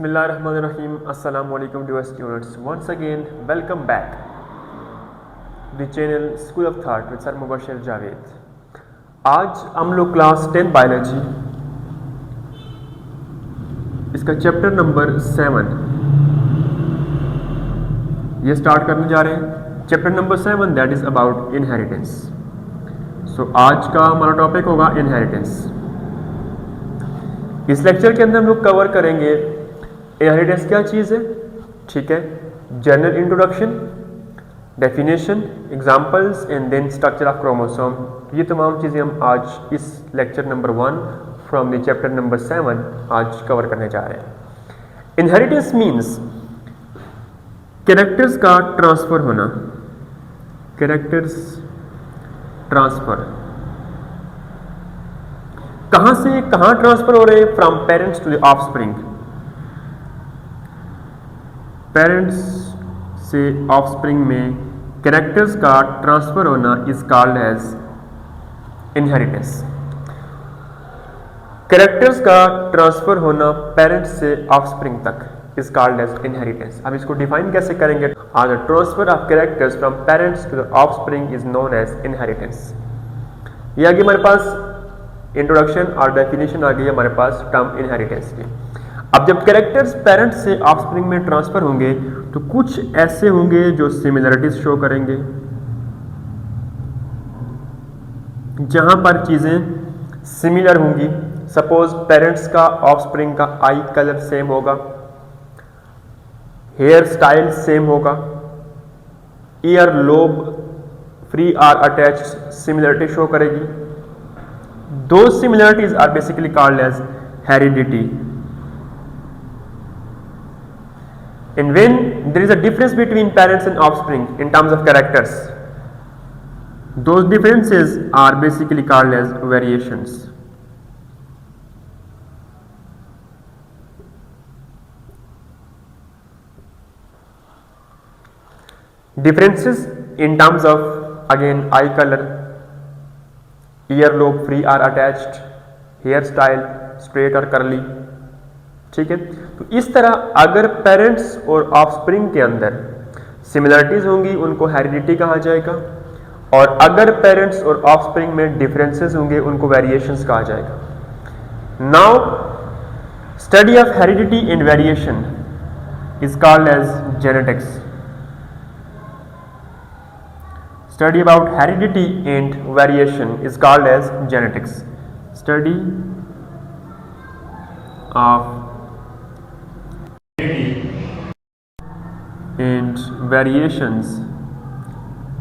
Bismillahirrahmanirrahim. Assalamu alaikum dear students. Once again, welcome back to the channel School of Thought with Sir Mubashir Javed. आज हम लोग class 10 biology इसका chapter number 7 ये start करने जा रहे हैं. Chapter number 7 that is about inheritance. So आज का हमारा टॉपिक होगा इनहेरिटेंस. इस लेक्चर के अंदर हम लोग कवर करेंगे इनहेरिटेंस क्या चीज़ है, ठीक है, general introduction, definition, examples and then structure of chromosome. ये तमाम चीज़ें हम आज इस lecture number 1 from the chapter number 7 आज कवर करने जा रहे हैं. इनहेरिटेंस मीन्स कैरेक्टर्स का ट्रांसफ़र होना. कैरेक्टर्स ट्रांसफ़र कहाँ से कहाँ ट्रांसफ़र हो रहे हैं? From parents to the offspring. Parents से ऑफस्प्रिंग में कैरेक्टर्स का ट्रांसफ़र होना is called as inheritance. Characters का ट्रांसफ़र होना पेरेंट्स से ऑफस्प्रिंग तक इज कॉल्ड एज इनहेरिटेंस. अब इसको डिफाइन कैसे करेंगे? The transfer of characters from parents to the offspring is known as inheritance. ये आगे हमारे पास इंट्रोडक्शन और डेफिनेशन आ गई हमारे पास टर्म इनहेरिटेंस की. अब जब कैरेक्टर्स पेरेंट्स से ऑफस्प्रिंग में ट्रांसफर होंगे तो कुछ ऐसे होंगे जो सिमिलरिटीज शो करेंगे. जहां पर चीजें सिमिलर होंगी, सपोज पेरेंट्स का ऑफस्प्रिंग का आई कलर सेम होगा, हेयर स्टाइल सेम होगा, ear lobe free or attached, similarity show करेगी. Those similarities are basically called as heredity. And when there is a difference between parents and offspring in terms of characters, those differences are basically called as variations. Differences in terms of again eye color, ear lobe free or attached, hair style straight और curly, ठीक है. तो इस तरह अगर parents और offspring के अंदर सिमिलरिटीज होंगी उनको हेरिडिटी कहा जाएगा, और अगर पेरेंट्स और ऑफस्प्रिंग में डिफरेंसेस होंगे उनको वेरिएशंस कहा जाएगा. Now study of heredity and variation is called as genetics. Study about heredity and variation is called as genetics. Study of heredity and variations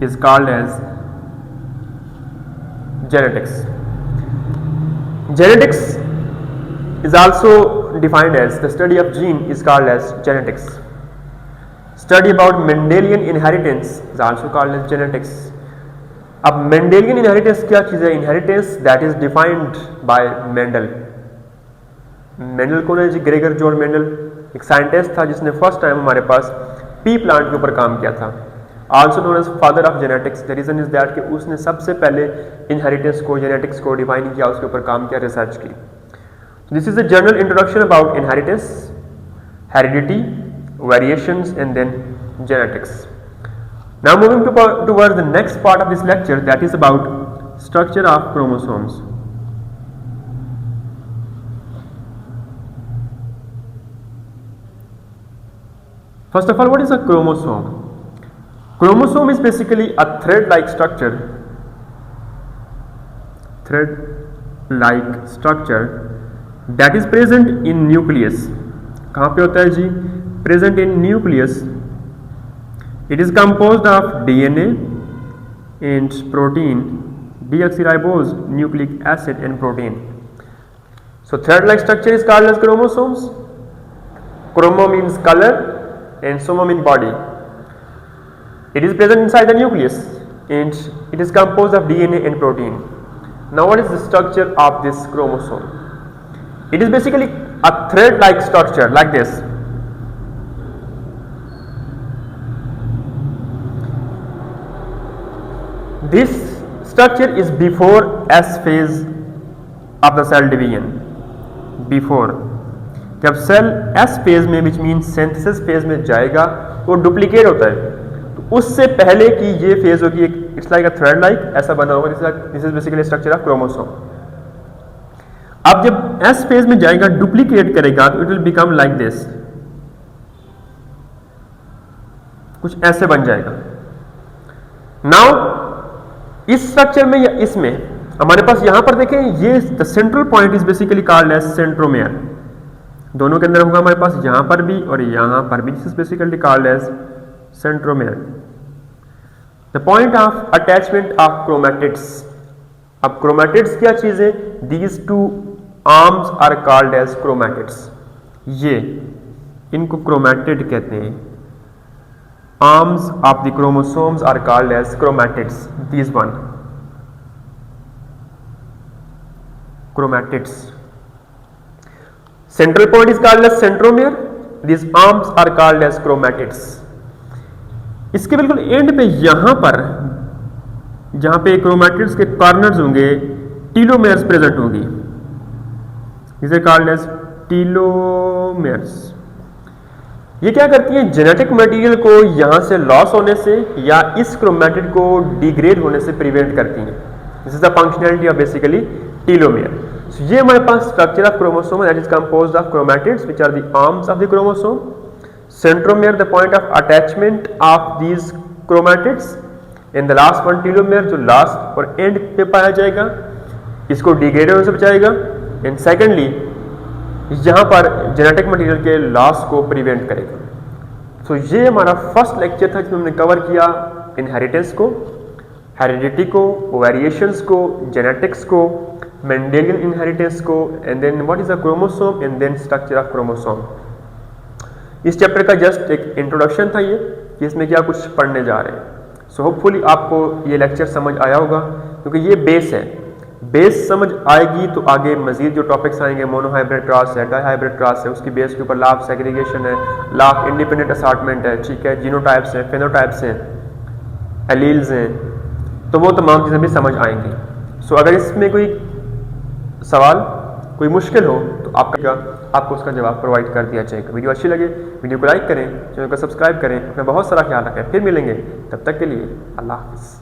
is called as genetics. Genetics is also defined as the study of gene is called as genetics. Study about Mendelian inheritance is also called as genetics. अब Mendelian inheritance क्या चीज़ है? Inheritance that is defined by Mendel. Mendel कौन है जी? Gregor John Mendel, एक scientist था जिसने first time हमारे पास P plant के ऊपर काम किया था. Also known as father of genetics. The reason is that कि उसने सबसे पहले इनहेरिटेंस को, जेनेटिक्स को डिफाइन किया, उसके ऊपर काम किया, रिसर्च की. This is a general introduction about inheritance, heredity, variations and then genetics. Now moving towards the next part of this lecture, that is about structure of chromosomes. First of all, what is a chromosome? Chromosome is basically a thread-like structure. Thread-like structure that is present in nucleus. कहाँ पे होता है जी? Present in nucleus. It is composed of DNA and protein, deoxyribose, nucleic acid and protein. So thread-like structure is called as chromosomes. Chromo means color and soma means body. It is present inside the nucleus and it is composed of DNA and protein. Now what is the structure of this chromosome? It is basically a thread-like structure like this. This structure is before S phase of the cell division. Before जब cell S phase में which mean synthesis phase में जाएगा वो duplicate होता है, तो उससे पहले कि ये फेज होगी it's like a thread like ऐसा बना होगा, this is basically structure of chromosome. अब जब एस फेज में जाएगा डुप्लीकेट करेगा तो it will become like this, कुछ ऐसे बन जाएगा। नाउ इस स्ट्रक्चर में या इसमें हमारे पास यहां पर देखें ये the central point is basically called as centromere, दोनों के अंदर होगा हमारे पास यहां पर भी और यहां पर भी, this is basically called as centromere. The point of attachment of chromatids. अब क्रोमैटिड्स क्या चीज है, these two arms are called as chromatids, ये इनको क्रोमैटिड कहते हैं। Arms of the chromosomes are called as chromatids, these one chromatids. Central point is called as centromere. These arms are called as chromatids. इसके बिल्कुल and पे यहां पर जहां पे क्रोमैटिड्स के कॉर्नर्स होंगे टीलोमेयर्स प्रेजेंट होंगी, इसे कॉल्ड एज टीलोमेयर्स। ये क्या करती है, जेनेटिक मटेरियल को यहां से लॉस होने से या इस क्रोमैटिड को डिग्रेड होने से प्रिवेंट करती है। This is the functionality of basically telomere. So, ये हमारे पास structure of chromosome that is composed of chromatids which are the arms of the chromosome, centromere the point of attachment of these chromatids, in the last one telomere जो last और end पे पाया जाएगा, इसको degrade होने से बचाएगा, and secondly यहाँ पर जेनेटिक मटेरियल के लॉस को प्रिवेंट करेगा। सो ये हमारा फर्स्ट लेक्चर था जिसमें हमने कवर किया इनहेरिटेंस को, हेरिडिटी को, वेरिएशंस को, जेनेटिक्स को, मेंडेलियन इनहेरिटेंस को, and then what is a chromosome and then structure of chromosome. इस चैप्टर का जस्ट एक इंट्रोडक्शन था ये कि इसमें क्या कुछ पढ़ने जा रहे हैं। सो होपफुली आपको ये लेक्चर समझ आया होगा, क्योंकि ये बेस है, बेस समझ आएगी तो आगे मजीद जो टॉपिक्स आएंगे, मोनोहाइब्रिड क्रॉस है, डाईहाइब्रिड क्रॉस है, उसकी बेस के ऊपर लॉ ऑफ सेग्रीगेशन है, लॉ ऑफ इंडिपेंडेंट असॉर्टमेंट है, ठीक है, जीनोटाइप्स हैं, फेनोटाइप्स हैं, एलील्स हैं, तो वो तमाम चीज़ें भी समझ आएंगी। सो अगर इसमें कोई सवाल, कोई मुश्किल हो तो आपको उसका जवाब प्रोवाइड कर दिया जाएगा। वीडियो अच्छी लगे वीडियो को लाइक करें, चैनल को सब्सक्राइब करें, अपना बहुत सारा ख्याल रखें। फिर मिलेंगे, तब तक के लिए अल्लाह हाफ़िज़।